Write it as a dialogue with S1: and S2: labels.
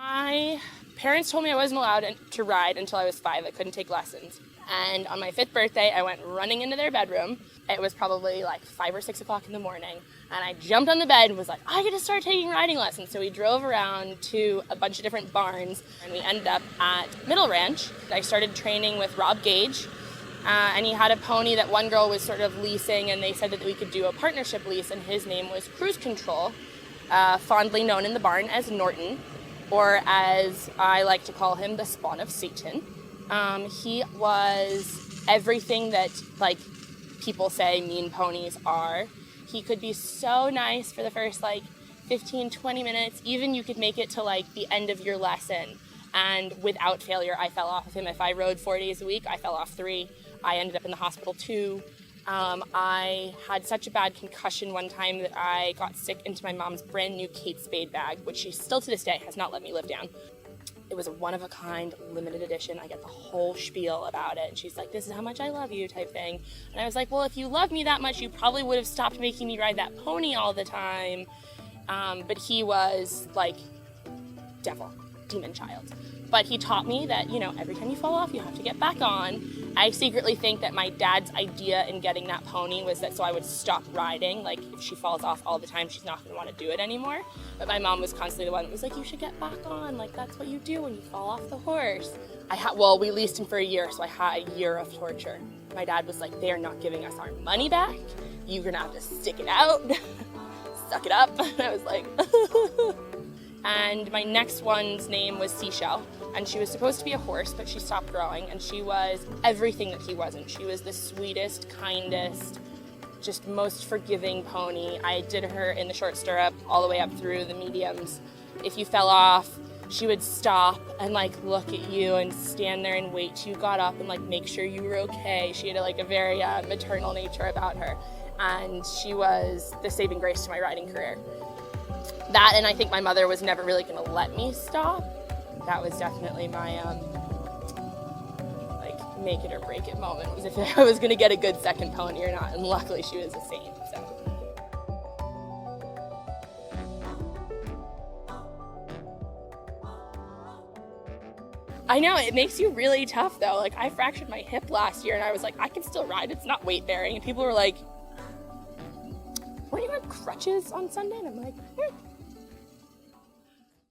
S1: My parents told me I wasn't allowed to ride until I was 5. I couldn't take lessons. And on my 5th birthday, I went running into their bedroom. It was probably like 5 or 6 o'clock in the morning. And I jumped on the bed and was like, I get to start taking riding lessons. So we drove around to a bunch of different barns and we ended up at Middle Ranch. I started training with Rob Gage. And he had a pony that one girl was sort of leasing, and they said that we could do a partnership lease, and his name was Cruise Control, fondly known in the barn as Norton, or as I like to call him, the spawn of Satan. He was everything that, like, people say mean ponies are. He could be so nice for the first, 15, 20 minutes. Even you could make it to, the end of your lesson. And without failure, I fell off of him. If I rode 4 days a week, I fell off 3. I ended up in the hospital 2. I had such a bad concussion one time that I got sick into my mom's brand new Kate Spade bag, which she still to this day has not let me live down. It was a one-of-a-kind, limited edition. I get the whole spiel about it. And she's like, this is how much I love you type thing. And I was like, well, if you love me that much, you probably would have stopped making me ride that pony all the time. But he was like devil, demon child. But he taught me that, every time you fall off, you have to get back on. I secretly think that my dad's idea in getting that pony was that so I would stop riding. Like, if she falls off all the time, she's not going to want to do it anymore. But my mom was constantly the one that was like, you should get back on. Like, that's what you do when you fall off the horse. We leased him for a year, so I had a year of torture. My dad was like, they're not giving us our money back. You're going to have to stick it out. Suck it up. And I was like, And my next one's name was Seashell, and she was supposed to be a horse, but she stopped growing, and she was everything that he wasn't. She was the sweetest, kindest, just most forgiving pony. I did her in the short stirrup all the way up through the mediums. If you fell off, she would stop and look at you and stand there and wait till you got up and make sure you were okay. She had a very maternal nature about her, and she was the saving grace to my riding career. That, and I think my mother was never really going to let me stop. That was definitely my make it or break it moment, was if I was going to get a good second pony or not, and luckily she was a saint. So I know, it makes you really tough though. I fractured my hip last year and I was like, I can still ride, it's not weight bearing, and people were like, were you on crutches on Sunday? And I'm like,